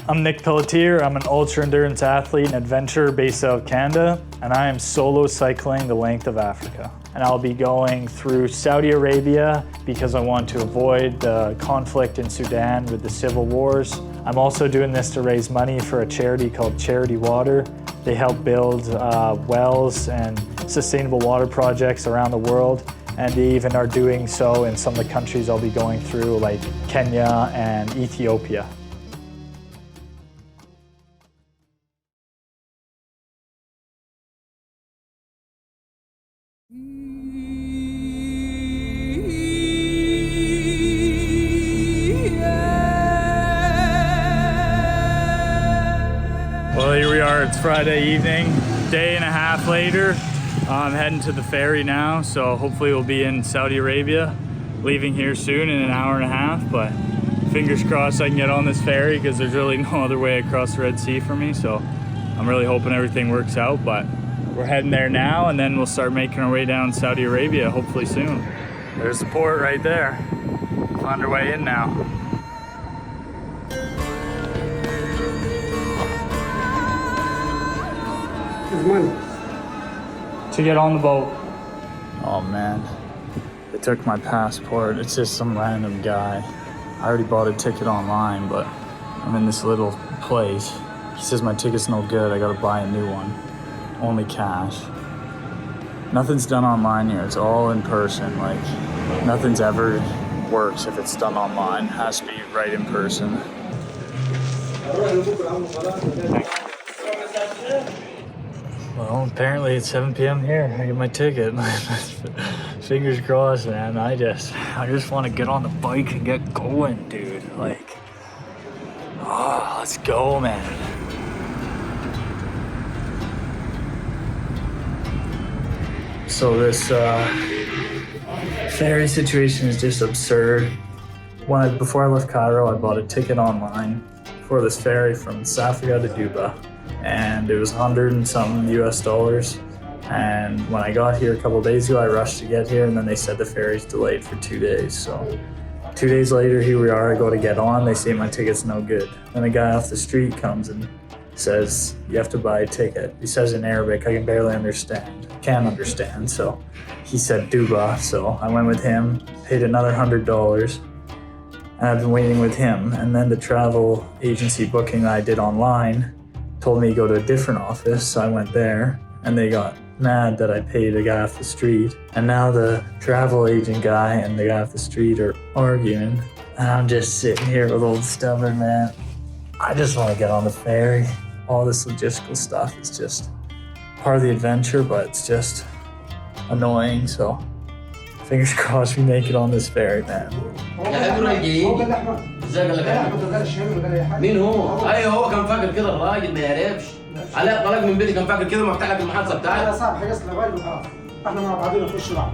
I'm Nick Pelletier. I'm an ultra-endurance athlete and adventurer based out of Canada, and I am solo cycling the length of Africa. And I'll be going through Saudi Arabia because I want to avoid the conflict in Sudan with the civil wars. I'm also doing this to raise money for a charity called Charity Water. They help build wells and sustainable water projects around the world, and they even are doing so in some of the countries I'll be going through, like Kenya and Ethiopia. Well, here we are, it's Friday evening, day and a half later. I'm heading to the ferry now, so hopefully we'll be in Saudi Arabia, leaving here soon in an hour and a half, but fingers crossed I can get on this ferry because there's really no other way across the Red Sea for me, so I'm really hoping everything works out, but we're heading there now and then we'll start making our way down Saudi Arabia hopefully soon. There's the port right there. We're on our way in now. Money to get on the boat. Oh man, they took my passport. It's just some random guy. I already bought a ticket online, but I'm in this little place. He says my ticket's no good, I gotta buy a new one. Only cash. Nothing's done online here, it's all in person. Like, nothing's ever works if it's done online. It has to be right in person. Well, apparently it's 7 p.m. here. I get my ticket. Fingers crossed, man. I just want to get on the bike and get going, dude. Like, oh, let's go, man. So this ferry situation is just absurd. Before I left Cairo, I bought a ticket online for this ferry from Safia to Jeddah. And it was 100 and something US dollars. And when I got here a couple of days ago, I rushed to get here, and then they said the ferry's delayed for 2 days. So 2 days later, here we are, I go to get on, they say my ticket's no good. Then a guy off the street comes and says, you have to buy a ticket. He says in Arabic, I can barely understand, can't understand. So he said Duba, so I went with him, paid another $100, and I've been waiting with him. And then the travel agency booking that I did online told me to go to a different office, so I went there, and they got mad that I paid a guy off the street. And now the travel agent guy and the guy off the street are arguing, and I'm just sitting here with old stubborn, man. I just want to get on the ferry. All this logistical stuff is just part of the adventure, but it's just annoying, so fingers crossed we make it on this ferry, man. مين هو؟ ايوه هو كان فاكر كده الراجل ما يعرفش. علاء طلق من بيتي كان فاكر كده ومفتح لك المحادثه بتاعتي. يا صاحبي حجزت الراجل وخلاص. احنا مع بعضينا نخش بعض.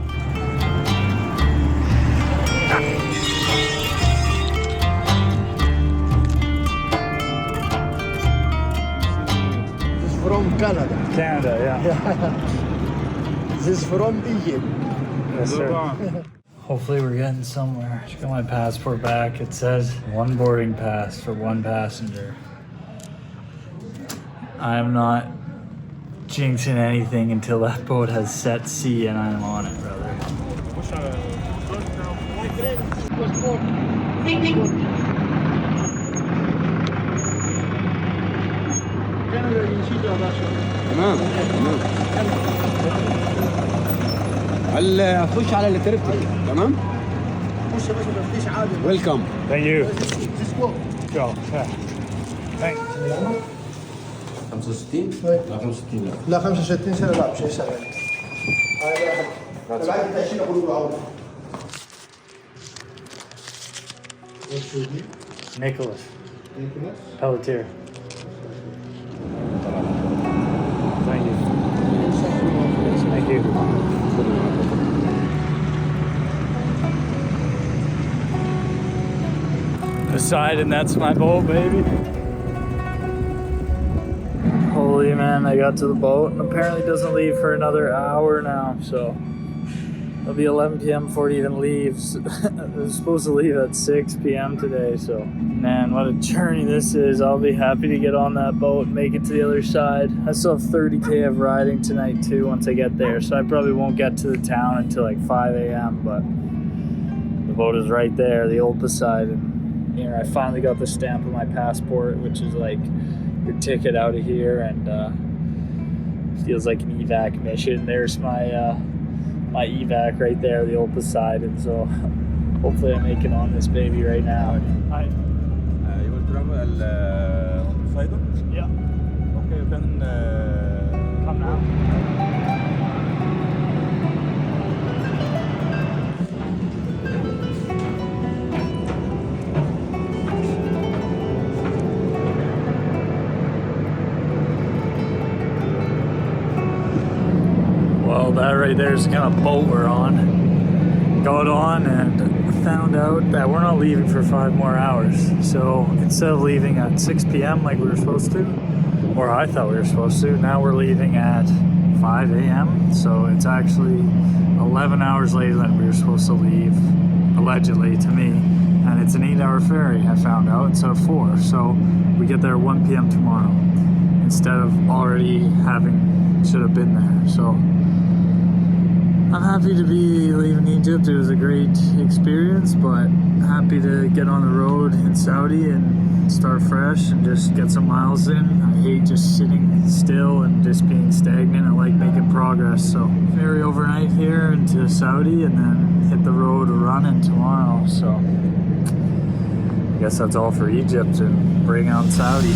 This is from Canada. Canada, yeah. This is from Egypt. Yes, sir. Hopefully we're getting somewhere. Just got my passport back. It says one boarding pass for one passenger. I'm not jinxing anything until that boat has set sea and I'm on it, brother. هل خش على التريبتك تمام؟ خش يا باشا تفتيش عادي. ويلكم. Thank you. Go. Thanks. 65 لا 65 لا. لا 65 سنه لا مش هيسال عليك. هذا بعد التاشيره كله عوض. Nicholas. Pelletier. Thank you. Thank you. Aside, and that's my boat, baby. Holy man, I got to the boat and apparently doesn't leave for another hour now, so It'll be 11 p.m. before it even leaves. It was supposed to leave at 6 p.m. today, so man, what a journey this is. I'll be happy to get on that boat and make it to the other side. I still have 30k of riding tonight too once I get there, so I probably won't get to the town until like 5 a.m. but the boat is right there, the old Poseidon. Here, I finally got the stamp of my passport, which is like your ticket out of here, and feels like an evac mission. There's my my evac right there, the old Poseidon. So hopefully I make it on this baby right now. Hi. You will travel Poseidon? Yeah. Okay, you can Come now. Well, that right there is the kind of boat we're on. Got on and found out that we're not leaving for 5 more hours. So instead of leaving at 6 p.m. like we were supposed to, or I thought we were supposed to, now we're leaving at 5 a.m. So it's actually 11 hours later than we were supposed to leave, allegedly to me. And it's an 8-hour ferry, I found out, instead of 4. So we get there at 1 p.m. tomorrow instead of already should have been there. So I'm happy to be leaving Egypt. It was a great experience, but happy to get on the road in Saudi and start fresh and just get some miles in. I hate just sitting still and just being stagnant. I like making progress. So ferry overnight here into Saudi and then hit the road running tomorrow. So I guess that's all for Egypt, and bring on Saudi.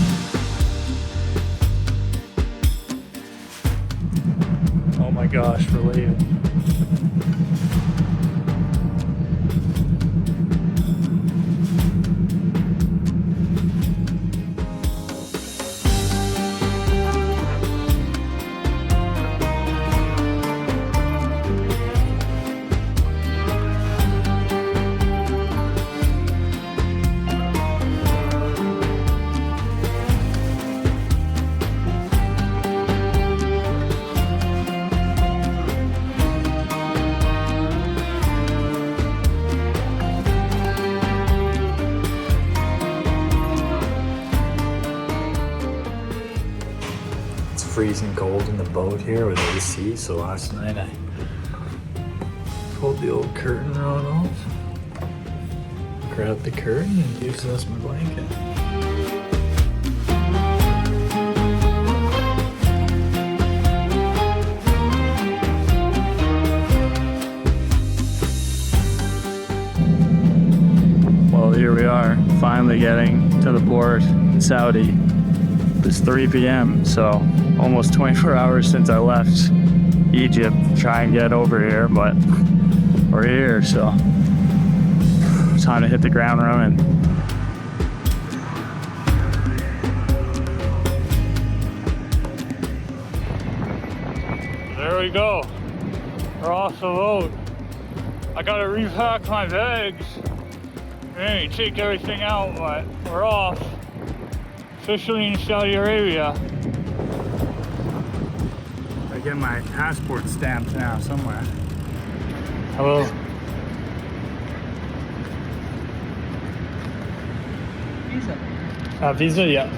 Oh my gosh, we're leaving. Freezing cold in the boat here with AC, so last night I pulled the old curtain rod off, grabbed the curtain and used it as my blanket. Well, here we are, finally getting to the port in Saudi. It's 3 p.m. so almost 24 hours since I left Egypt to try and get over here, but we're here, so time to hit the ground running. There we go. We're off the boat. I gotta repack my bags. Hey, take everything out, but we're off. Officially in Saudi Arabia. I get my passport stamped now somewhere. Hello. Visa? Visa, yeah.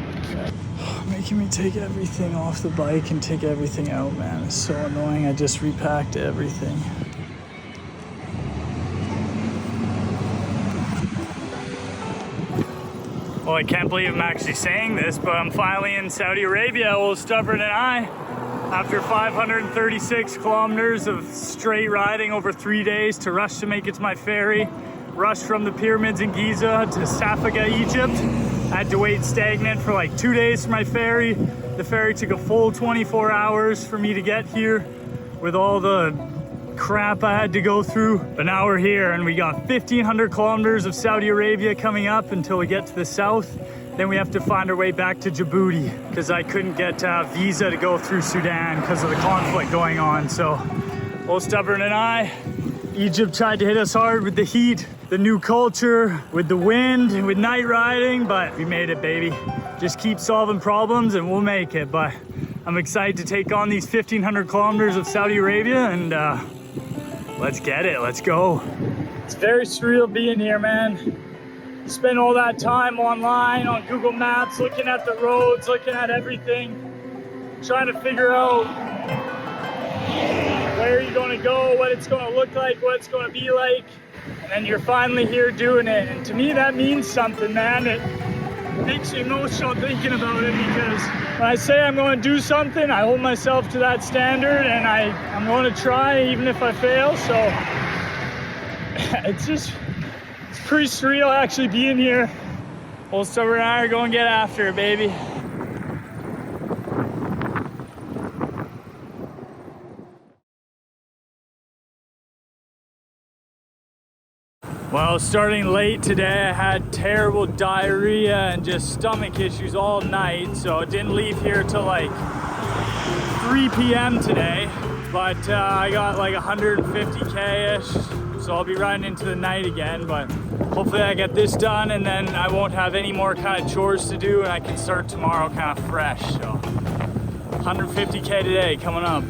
Making me take everything off the bike and take everything out, man. It's so annoying. I just repacked everything. Well, I can't believe I'm actually saying this, but I'm finally in Saudi Arabia, old Stubborn and I. After 536 kilometers of straight riding over 3 days to rush to make it to my ferry, rushed from the pyramids in Giza to Safaga, Egypt. I had to wait stagnant for like 2 days for my ferry. The ferry took a full 24 hours for me to get here with all the crap I had to go through. But now we're here and we got 1,500 kilometers of Saudi Arabia coming up until we get to the south. Then we have to find our way back to Djibouti because I couldn't get a visa to go through Sudan because of the conflict going on. So old Stubborn and I, Egypt tried to hit us hard with the heat, the new culture, with the wind, with night riding, but we made it, baby. Just keep solving problems and we'll make it. But I'm excited to take on these 1,500 kilometers of Saudi Arabia and let's get it, let's go. It's very surreal being here, man. Spend all that time online on Google Maps, looking at the roads, looking at everything, trying to figure out where you're gonna go, what it's gonna look like, what it's gonna be like, and then you're finally here doing it. And to me, that means something, man. It makes me emotional thinking about it, because when I say I'm going to do something, I hold myself to that standard, and I'm going to try even if I fail. So it's pretty surreal actually being here. Old Stubborn and I are going to get after it, baby. Well, starting late today, I had terrible diarrhea and just stomach issues all night, so I didn't leave here till like 3 p.m. today, but I got like 150K-ish, so I'll be riding into the night again, but hopefully I get this done and then I won't have any more kind of chores to do and I can start tomorrow kind of fresh. So 150K today coming up.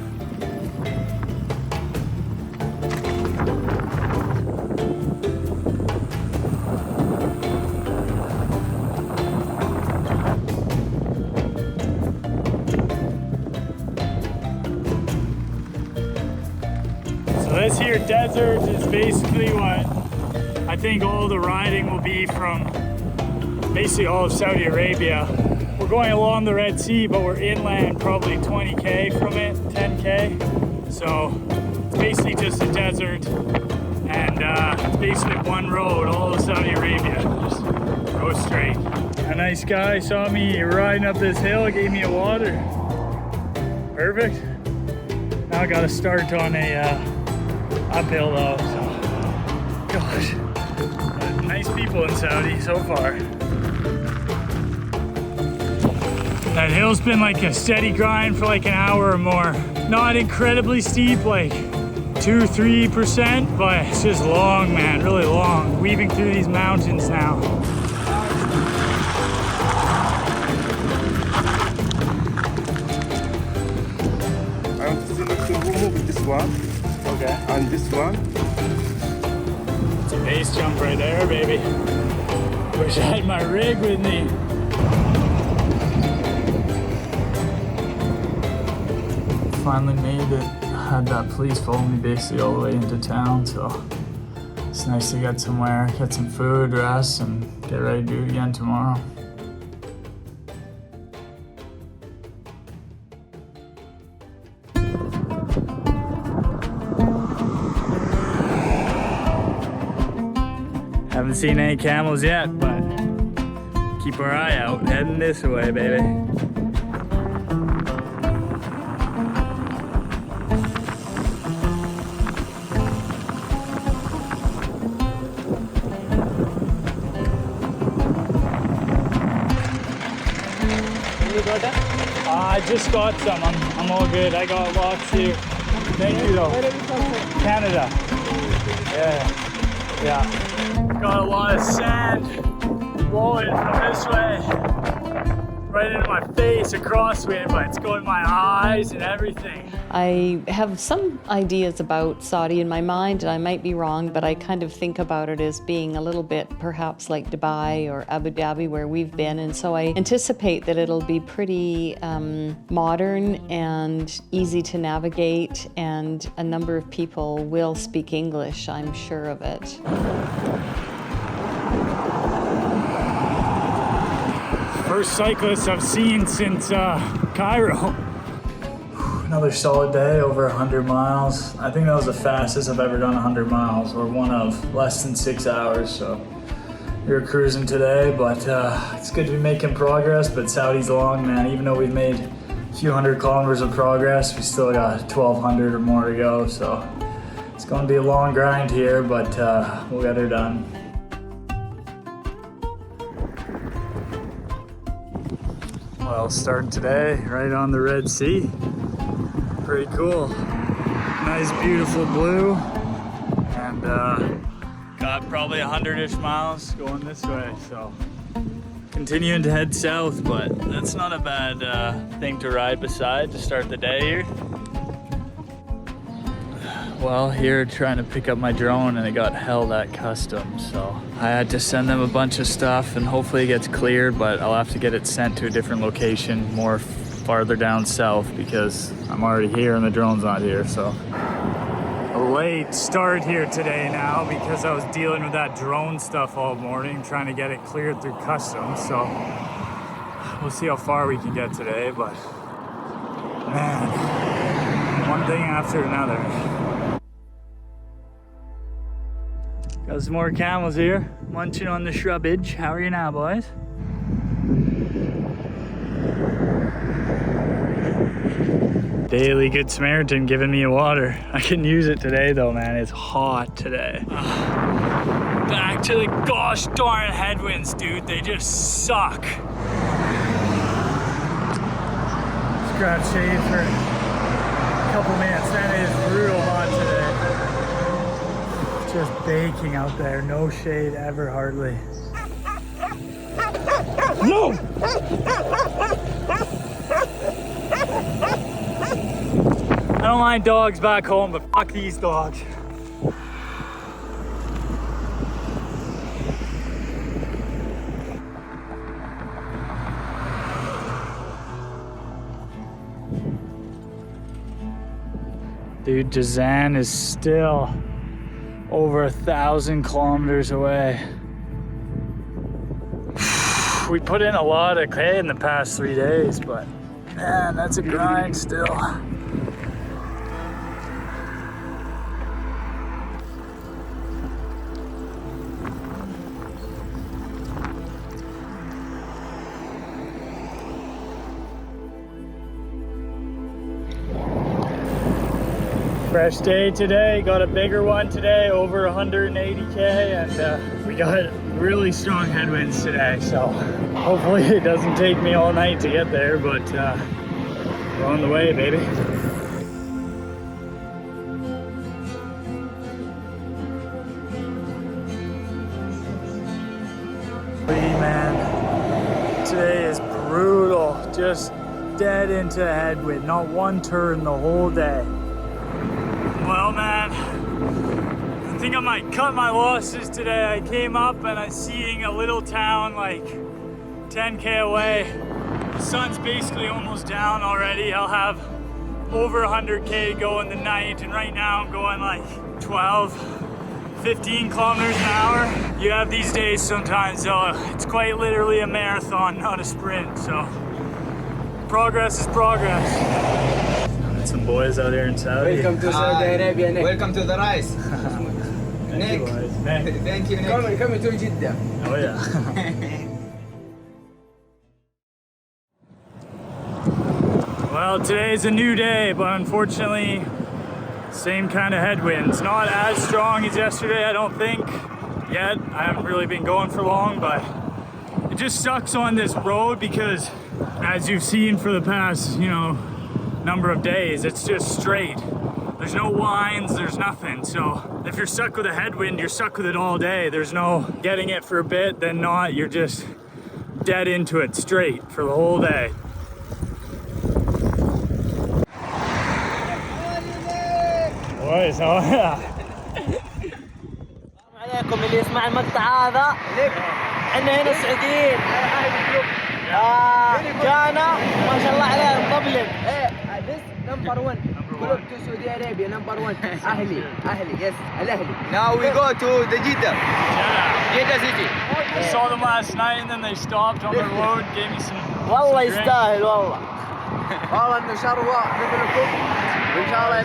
This here desert is basically what I think all the riding will be from basically all of Saudi Arabia. We're going along the Red Sea, but we're inland probably 20K from it, 10K. So it's basically just a desert, and it's basically one road, all of Saudi Arabia. Just go straight. A nice guy saw me riding up this hill, gave me a water. Perfect. Now I gotta start on a uphill though, so gosh, nice people in Saudi so far. That hill's been like a steady grind for like an hour or more. Not incredibly steep, like 2-3%, but it's just long, man, really long. Weaving through these mountains now. I want to see if you move this one. Okay. And this one. It's a base jump right there, baby. Wish I had my rig with me. Finally made it. Had that police follow me basically all the way into town, so it's nice to get somewhere, get some food, rest, and get ready to do it again tomorrow. Haven't seen any camels yet, but keep our eye out. Heading this way, baby. I just got some. I'm all good. I got lots here. Thank you though. Canada. Yeah. Got a lot of sand blowing from this way, right into my face, a crosswind, but it's going in my eyes and everything. I have some ideas about Saudi in my mind, and I might be wrong, but I kind of think about it as being a little bit perhaps like Dubai or Abu Dhabi where we've been, and so I anticipate that it'll be pretty modern and easy to navigate, and a number of people will speak English, I'm sure of it. First cyclist I've seen since Cairo. Another solid day, over 100 miles. I think that was the fastest I've ever done 100 miles, or one of less than 6 hours. So we were cruising today, but it's good to be making progress. But Saudi's long, man. Even though we've made a few hundred kilometers of progress, we still got 1,200 or more to go. So it's going to be a long grind here, but we'll get her done. Well, starting today right on the Red Sea. Pretty cool. Nice, beautiful blue. And got probably 100-ish miles going this way. So continuing to head south, but that's not a bad thing to ride beside to start the day here. well, here trying to pick up my drone and it got held at customs. So I had to send them a bunch of stuff and hopefully it gets cleared, but I'll have to get it sent to a different location more farther down south because I'm already here and the drone's not here. So a late start here today now because I was dealing with that drone stuff all morning, trying to get it cleared through customs. So we'll see how far we can get today, but man, one thing after another. Got some more camels here, munching on the shrubbage. How are you now, boys? Daily Good Samaritan giving me water. I can use it today though, man. It's hot today. Back to the gosh darn headwinds, dude. They just suck. Let's grab shade for a couple minutes. Man, it is brutal hot today. Just baking out there. No shade ever, hardly. No! I don't mind dogs back home, but fuck these dogs. Dude, Jazan is still over 1,000 kilometers away. We put in a lot of hay in the past 3 days, but man, that's a grind still. Fresh day today, got a bigger one today, over 180K, and we got really strong headwinds today, so hopefully it doesn't take me all night to get there, but we're on the way, baby. Man, today is brutal, just dead into headwind, not one turn the whole day. Well, man, I think I might cut my losses today. I came up and I'm seeing a little town like 10K away. The sun's basically almost down already. I'll have over 100K go in the night, and right now I'm going like 12, 15 kilometers an hour. You have these days sometimes, so it's quite literally a marathon, not a sprint, so progress is progress. Some boys out here in Saudi. Welcome to Saudi Arabia, Nick. Welcome to the rice. Nick. Thank you, Nick. Coming to Jeddah. Oh yeah. Well, today's a new day, but unfortunately, same kind of headwinds. Not as strong as yesterday, I don't think, yet. I haven't really been going for long, but it just sucks on this road because, as you've seen for the past, number of days, it's just straight. There's no winds, there's nothing. So if you're stuck with a headwind, you're stuck with it all day. There's no getting it for a bit, then not. You're just dead into it straight for the whole day. Boys, oh yeah. عليكم اللي يسمع المقطع هذا احنا هنا السعوديين جانا ما شاء الله عليهم طبلك this number 1 group to Saudi Arabia number 1 أهلي yes الأهلي. Now we go to the Jeddah city. I saw them last night and then they stopped on their road, gave me some والله drinks. يستاهل والله إنه شروة مثلكم، وإن شاء الله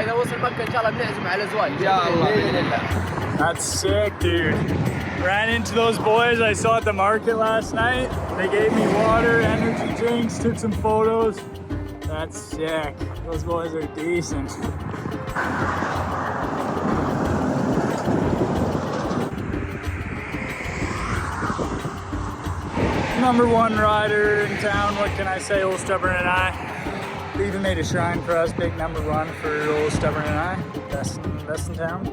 إذا وصل مكة إن شاء الله بنعزم على زواج إن شاء الله بإذن الله. That's sick, dude. Ran into those boys I saw at the market last night. They gave me water, energy drinks, took some photos. That's sick. Those boys are decent. Number 1 rider in town, what can I say, Old Stubborn and I. They even made a shrine for us, big number 1 for Old Stubborn and I. Best in town.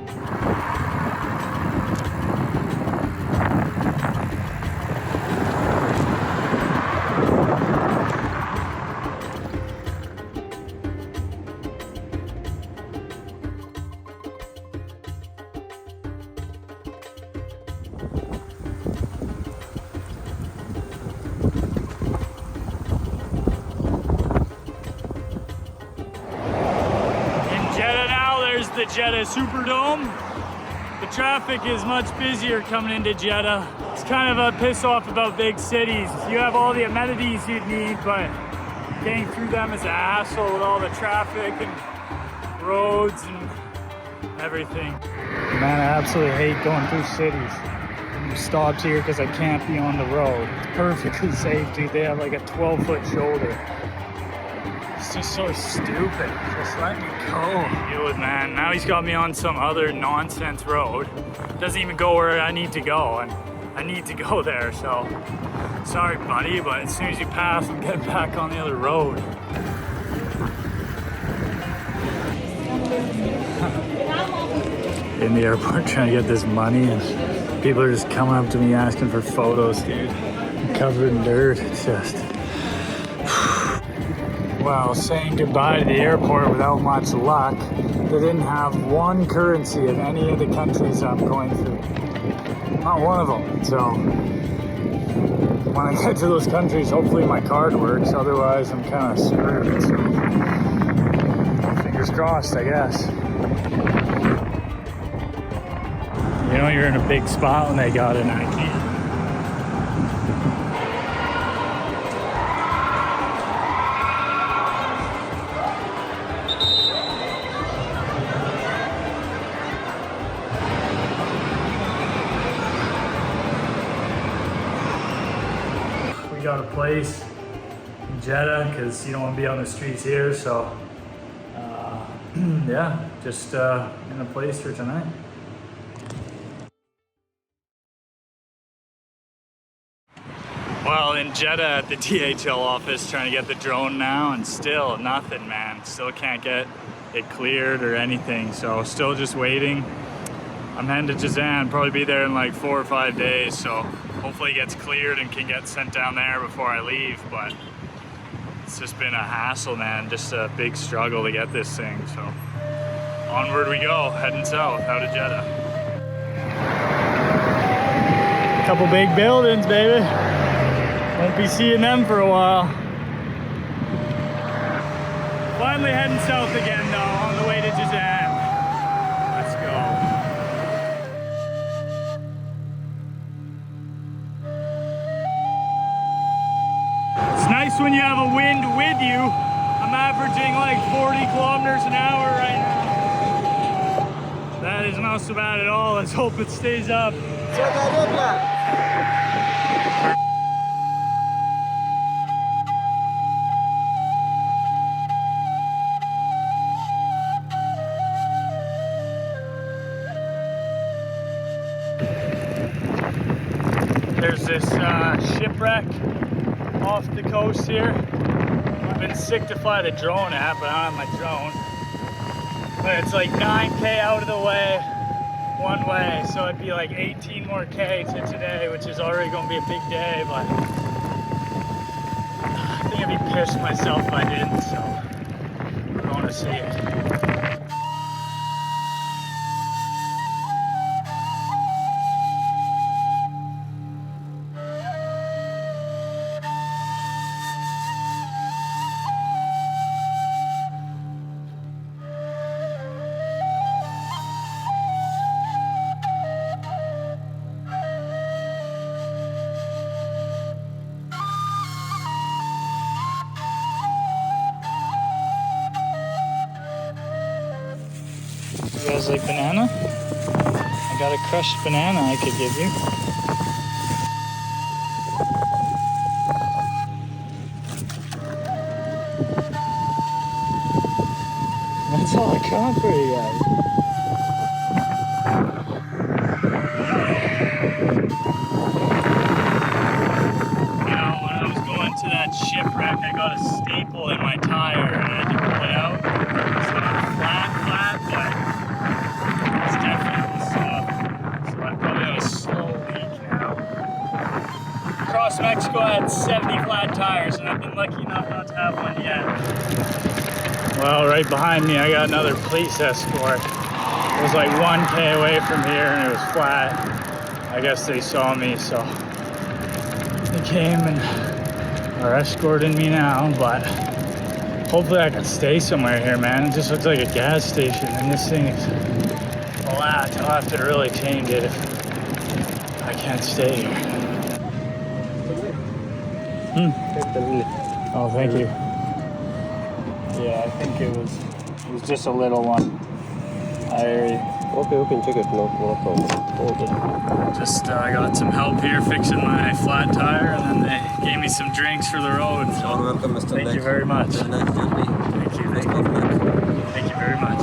Jeddah Superdome. The traffic is much busier coming into Jeddah. It's kind of a piss off about big cities. You have all the amenities you'd need, but getting through them is a hassle with all the traffic and roads and everything. Man, I absolutely hate going through cities. I'm stopped here because I can't be on the road. It's perfectly safe, dude. They have like a 12-foot shoulder. It's just so stupid. Just let me go. Deal with, man. Now he's got me on some other nonsense road. Doesn't even go where I need to go, and I need to go there, so sorry, buddy, but as soon as you pass, I'm getting back on the other road. In the airport trying to get this money, and people are just coming up to me asking for photos, dude. I'm covered in dirt. It's just, well, saying goodbye to the airport without much luck. They didn't have one currency of any of the countries I'm going through. Not one of them. So when I get to those countries, hopefully my card works. Otherwise, I'm kind of screwed. So fingers crossed, I guess. You know, you're in a big spot when they got an ID. We got a place in Jeddah because you don't want to be on the streets here, so yeah, just in a place for tonight. Well, in Jeddah at the DHL office trying to get the drone now, and still nothing, man. Still can't get it cleared or anything, so still just waiting. I'm heading to Jazan, probably be there in like 4 or 5 days, so hopefully it gets cleared and can get sent down there before I leave, but it's just been a hassle, man. Just a big struggle to get this thing, so onward we go, heading south out of Jeddah. Couple big buildings, baby. Won't be seeing them for a while. Finally heading south again though, on the way to Jazan. Let's go. It's nice when you have a wind with you. I'm averaging like 40 kilometers an hour right now. That is not so bad at all. Let's hope it stays up. There's this shipwreck off the coast here. I've been sick to fly the drone at, but I don't have my drone. But it's like 9K out of the way, one way, so it'd be like 18 more K to today, which is already gonna be a big day, but I think I'd be pissed myself if I didn't, so I want to see it. You guys like banana? I got a crushed banana I could give you. That's all I got for you guys. You know, when I was going to that shipwreck, I got a staple in my tire and I had to pull it out. It's not flat, but it's definitely soft. So I probably have a slow leak now. Across Mexico, I had 70 flat tires, and I've been lucky enough not to have one yet. Well, right behind me, I got another police escort. It was like 1K away from here, and it was flat. I guess they saw me, so they came and are escorting me now, but Hopefully I can stay somewhere here, man. It just looks like a gas station, and this thing is flat. I'll have to really change it if I can't stay here. Oh, thank you. Yeah, I think it was just a little one. Okay, we can check it. No problem. Just I got some help here fixing my flat tire, and then they gave me some drinks for the road. So Welcome, Mr. thank you very much. Thank you very much.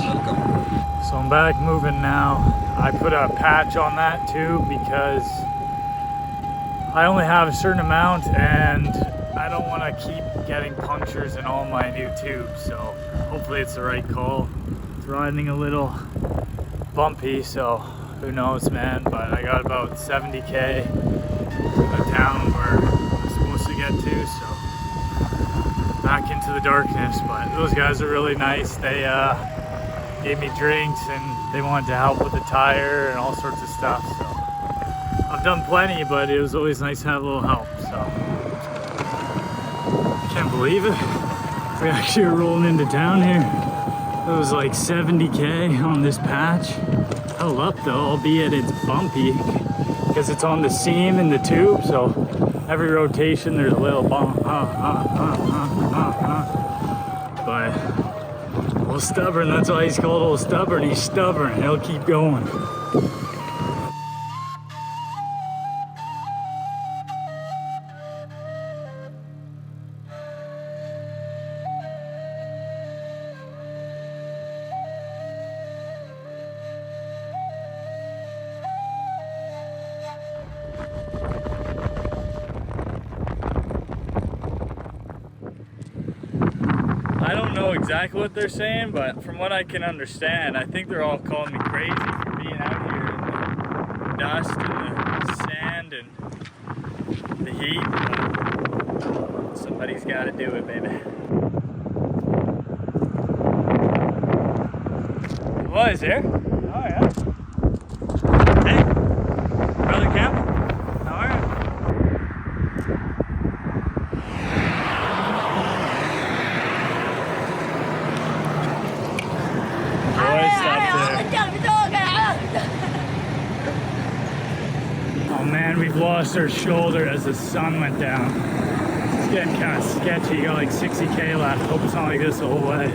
So I'm back moving now. I put a patch on that too because I only have a certain amount, and I don't want to keep getting punctures in all my new tubes. So hopefully it's the right call. It's riding a little bumpy, so who knows, man. But I got about 70k down where I'm supposed to get to, so back into the darkness. But those guys are really nice. They gave me drinks, and they wanted to help with the tire and all sorts of stuff. So I've done plenty, but it was always nice to have a little help. So I can't believe it. We actually are rolling into town here. It was like 70k on this patch. Held up though, albeit it's bumpy because it's on the seam in the tube. So every rotation there's a little bump. But Old Stubborn, that's why he's called Old Stubborn. He's stubborn. He'll keep going. I don't know exactly what they're saying, but from what I can understand, I think they're all calling me crazy for being out here in the dust and the sand and the heat. But somebody's got to do it, baby. What is there? Oh yeah. Hey, brother Cam. How are you? Oh man, we've lost our shoulder as the sun went down. It's getting kind of sketchy. You got like 60k left. Hope it's not like this the whole way.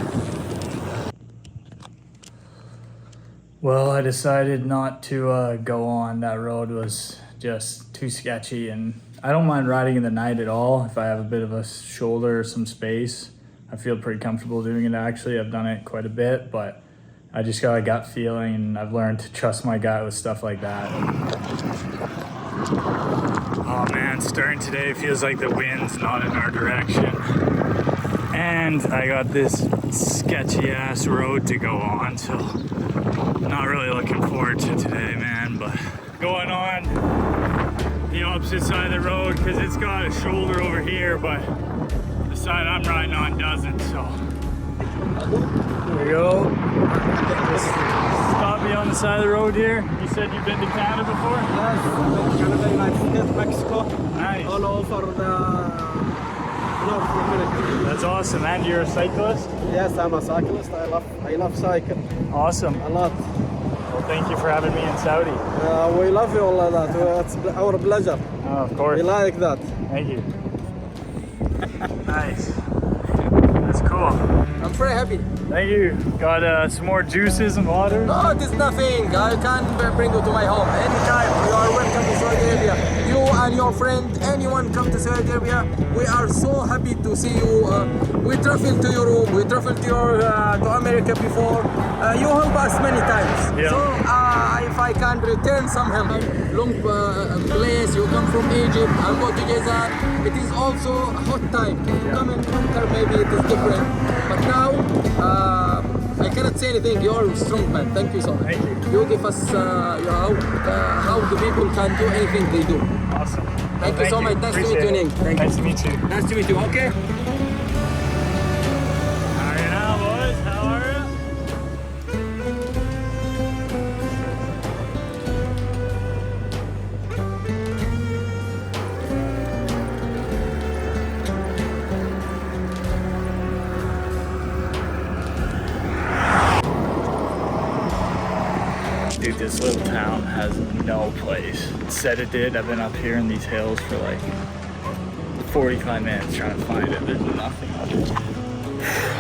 Well, I decided not to go on. That road was just too sketchy, and I don't mind riding in the night at all if I have a bit of a shoulder or some space. I feel pretty comfortable doing it actually. I've done it quite a bit, but I just got a gut feeling, and I've learned to trust my gut with stuff like that. Oh man, starting today feels like the wind's not in our direction. And I got this sketchy ass road to go on, so not really looking forward to today, man. But going on the opposite side of the road because it's got a shoulder over here, but the side I'm riding on doesn't, so. There we go. Just stop me on the side of the road here. You said you've been to Canada before? Yes, Canada, United States, Mexico. Nice. All over the North America. That's awesome. And you're a cyclist? Yes, I'm a cyclist. I love cycle Awesome. a lot. Well, thank you for having me in Saudi. We love you all of that. It's our pleasure. Oh, of course. We like that. Thank you. Nice. That's cool. I'm very happy. Thank you. Got some more juices and water? No, it is nothing. I can bring you to my home anytime. You are welcome to Saudi Arabia. You and your friend, anyone come to Saudi Arabia. We are so happy to see you. We traveled to Europe. We traveled to America before. You help us many times. Yeah. So if I can return some help, long place. You come from Egypt. I'll go to Jazan. It is also a hot time. You come in winter, maybe it is different. But now. I cannot say anything. You are a strong man. Thank you so much. Thank you. You give us how the people can do anything they do. Awesome. Thank you so much. Nice to meet you, Ning. Thank Nice you. to meet you. Nice to meet you. Okay. How are you now, boys? How are you? Dude, this little town has no place. It said it did. I've been up here in these hills for like 45 minutes trying to find it. There's nothing up here.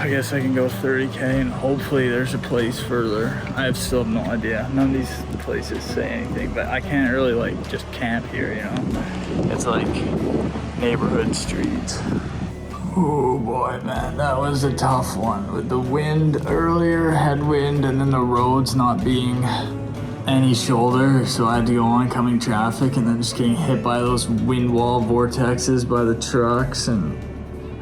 I guess I can go 30K and hopefully there's a place further. I still have no idea. None of these places say anything, but I can't really like just camp here, you know? It's like neighborhood streets. Oh boy, man, that was a tough one. With the wind earlier, headwind, and then the roads not being any shoulder, so I had to go oncoming traffic and then just getting hit by those wind wall vortexes by the trucks and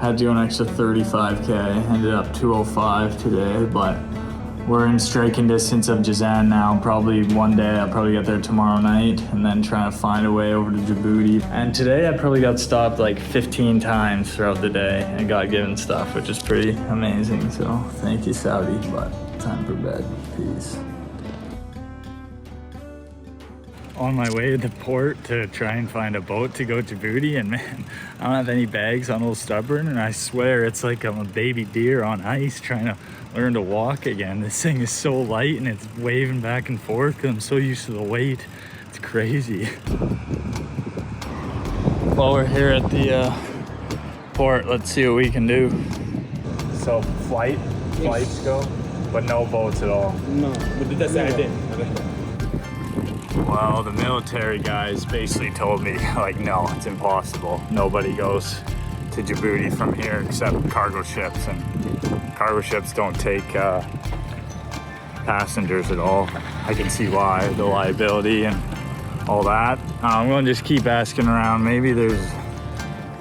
had to go an extra 35K. Ended up 205 today, but we're in striking distance of Jazan now. Probably one day, I'll probably get there tomorrow night and then trying to find a way over to Djibouti. And today I probably got stopped like 15 times throughout the day and got given stuff, which is pretty amazing. So thank you, Saudi, but time for bed. Peace. On my way to the port to try and find a boat to go to Djibouti, and man, I don't have any bags on Old Stubborn, and I swear it's like I'm a baby deer on ice trying to learn to walk again. This thing is so light and it's waving back and forth because I'm so used to the weight. It's crazy. While we're here at the port, let's see what we can do. So flights go, but no boats at all. No, but that's the idea. Well, the military guys basically told me, like, no, it's impossible. Nobody goes to Djibouti from here except cargo ships, and cargo ships don't take passengers at all. I can see why, the liability and all that. I'm gonna just keep asking around. Maybe there's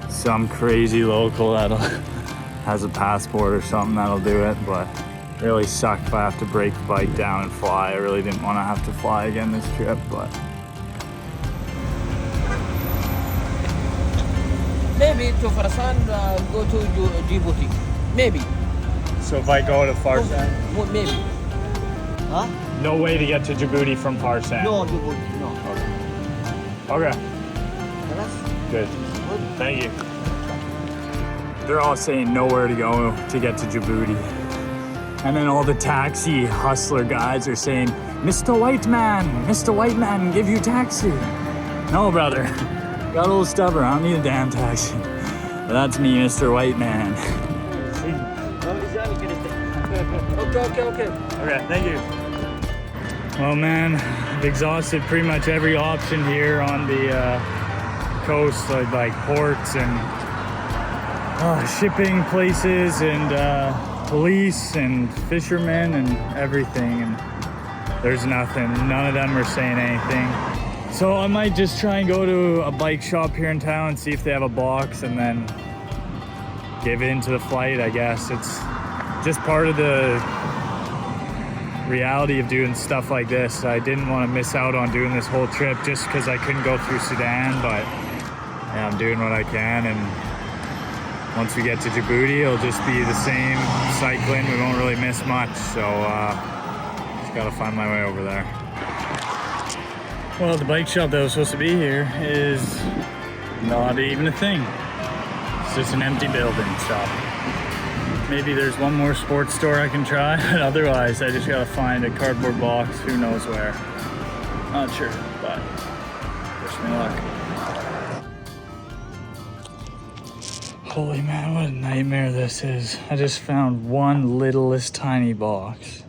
some crazy local that has a passport or something that'll do it, but really suck if I have to break the bike down and fly. I really didn't want to have to fly again this trip, but Maybe to Farsan, go to Djibouti. Maybe. so if I go to Farsan, Maybe. Huh? no way to get to Djibouti from Farsan. No, Djibouti, no. Okay, good. Thank you. They're all saying nowhere to go to get to Djibouti. And then all the taxi hustler guys are saying, Mr. White Man, give you taxi. No, brother. Got a little stubborn. I don't need a damn taxi. But that's me, Mr. White Man. Okay. Okay, thank you. Well, man, I've exhausted pretty much every option here on the coast, like ports and shipping places and police and fishermen and everything, and there's nothing. None of them are saying anything. So I might just try and go to a bike shop here in town and see if they have a box and then give in to the flight, I guess. It's just part of the reality of doing stuff like this. I didn't want to miss out on doing this whole trip just because I couldn't go through Sudan, but yeah, I'm doing what I can, and once we get to Djibouti, it'll just be the same cycling. We won't really miss much, so just gotta find my way over there. Well, the bike shop that was supposed to be here is not even a thing. It's just an empty building, so maybe there's one more sports store I can try, but otherwise I just gotta find a cardboard box, who knows where. Not sure, but wish me luck. Holy man, what a nightmare this is. I just found one littlest tiny box.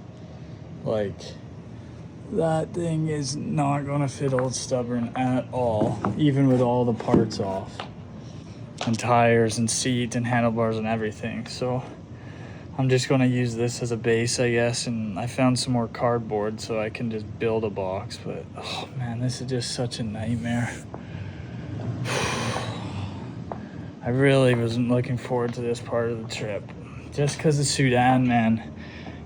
Like, that thing is not gonna fit Old Stubborn at all, even with all the parts off. And tires and seat and handlebars and everything. So I'm just gonna use this as a base, I guess, and I found some more cardboard so I can just build a box, but oh man, this is just such a nightmare. I really wasn't looking forward to this part of the trip. Just because of Sudan, man,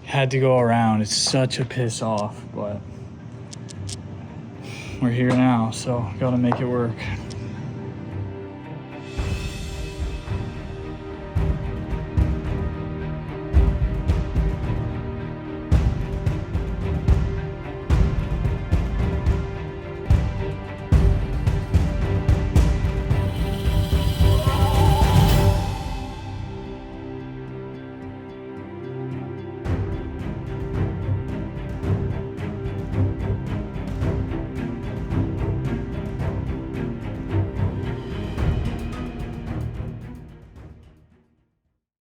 had to go around. It's such a piss off, but we're here now, so gotta make it work.